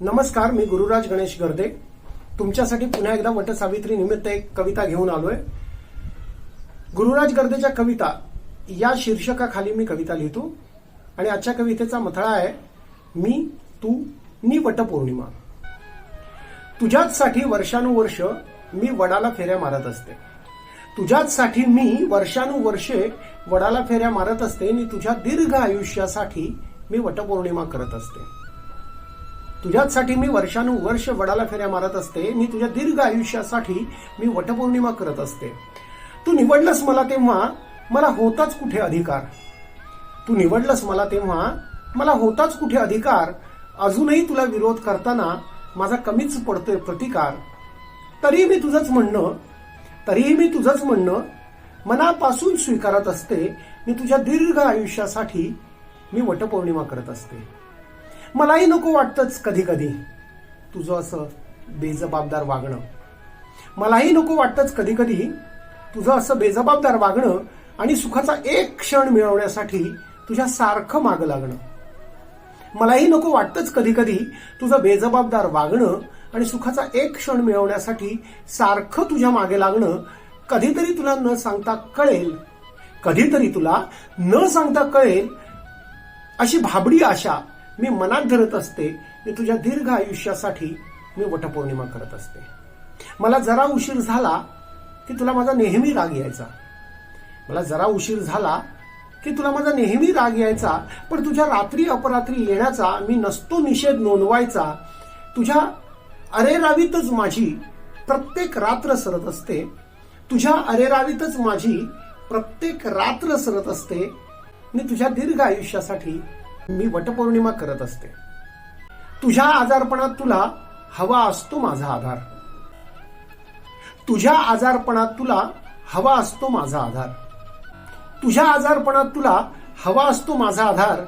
नमस्कार, मी गुरुराज गणेश गर्दे तुमच्यासाठी पुन्हा एकदा वटसावित्री निमित्त एक कविता घेऊन आलोय। गुरुराज गर्देच्या कविता या शीर्षकाखाली मी कविता लिहितो आणि आजच्या कवितेचा मथळा आहे मी तू नि वटपौर्णिमा। तुझ्याचसाठी वर्षानुवर्ष मी वडाला फेऱ्या मारत असते, तुझ्याचसाठी मी वर्षानुवर्षे वडाला फेऱ्या मारत असते आणि तुझ्या दीर्घ आयुष्यासाठी मी वटपौर्णिमा करत असते। तुझ्याचसाठी मी वर्षानुवर्ष वडाला फेऱ्या मारत असते, मी तुझ्या दीर्घ आयुष्यासाठी मी वटपौर्णिमा करत असते। तू निवडलंस मला तेव्हा मला होताच कुठे अधिकार, तू निवडलंस मला तेव्हा मला होताच कुठे अधिकार। अजूनही तुला विरोध करताना माझा कमीच पडतोय प्रतिकार। तरीही मी तुझंच म्हणणं मनापासून स्वीकारत असते, मी तुझ्या दीर्घ आयुष्यासाठी मी वटपौर्णिमा करत असते। मलाही नको वाटतंच कधी कधी तुझं असं बेजबाबदार वागणं, मलाही नको वाटतंच कधी कधी तुझं असं बेजबाबदार वागणं आणि सुखाचा एक क्षण मिळवण्यासाठी तुझ्या सारखं मागं लागणं। मलाही नको वाटतंच कधी कधी तुझं बेजबाबदार वागणं आणि सुखाचा एक क्षण मिळवण्यासाठी सारखं तुझ्या मागे लागणं। कधीतरी तुला न सांगता कळेल, कधीतरी तुला न सांगता कळेल अशी भाबडी आशा मी मनात धरत असते, मी तुझ्या दीर्घ आयुष्यासाठी मी वटपौर्णिमा करत असते। मला जरा उशीर झाला की तुला माझा नेहमी राग यायचा, मला जरा उशीर झाला की तुला माझा नेहमी राग यायचा, पण तुझ्या रात्री अपरात्री येण्याचा मी नसतो निषेध नोंदवायचा। तुझ्या अरेरावीतच माझी प्रत्येक रात्र सरत असते, तुझ्या अरेरावीतच माझी प्रत्येक रात्र सरत असते। मी तुझ्या दीर्घ आयुष्यासाठी मी वटपौर्णिमा करत असते। तुझ्या आजारपणात तुला हवा असतो माझा आधार, तुझ्या आजारपणात तुला हवा असतो माझा आधार, तुझ्या आजारपणात तुला हवा असतो माझा आधार।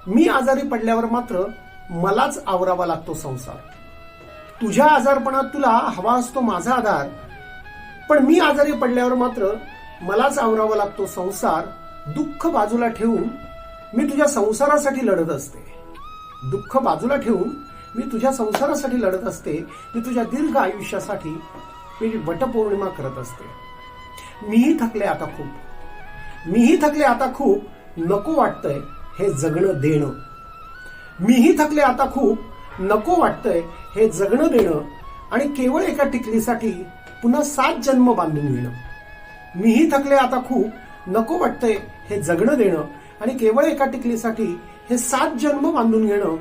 मी आजारी पडल्यावर मात्र मलाच आवरावा लागतो संसार। तुझ्या आजारपणात तुला हवा असतो माझा आधार, पण मी आजारी पडल्यावर मात्र मलाच आवरावा लागतो संसार। दुःख बाजूला ठेवून मी तुझ्या संसारासाठी लढत असते, दुःख बाजूला ठेवून मी तुझ्या संसारासाठी लढत असते। मी तुझ्या दीर्घ आयुष्यासाठी मी वटपौर्णिमा करत असते। मीही थकले आता खूप नको वाटतंय हे जगणं देणं, मीही थकले आता खूप नको वाटतंय हे जगणं देणं आणि केवळ एका टिकलीसाठी पुन्हा 7 जन्म बांधून घेणं। मीही थकले आता खूप नको वाटतंय हे जगणं देणं आणि केवळ एका टिकलीसाठी हे 7 जन्म बांधून घेणं।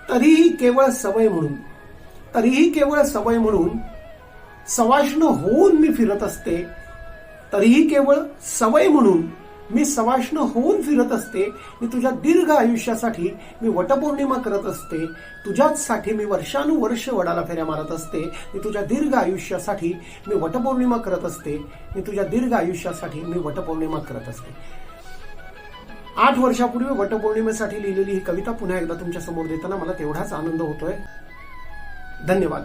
तरीही केवळ सवय म्हणून सवाष्ण होऊन मी फिरत असते, तरीही केवळ सवय म्हणून मी सवाष्ण होऊन फिरत असते। मी तुझ्या दीर्घ आयुष्यासाठी मी वटपौर्णिमा करत असते, तुझ्याचसाठी मी वर्षानुवर्ष वडाला फेऱ्या मारत असते। मी तुझ्या दीर्घ आयुष्यासाठी मी वटपौर्णिमा करत असते, मी तुझ्या दीर्घ आयुष्यासाठी मी वटपौर्णिमा करत असते। 8 वर्षापूर्वी वटपौर्णिमेसाठी लिहिलेली ही कविता पुन्हा एकदा तुमच्या समोर देताना मला तेवढाच आनंद होतोय। धन्यवाद।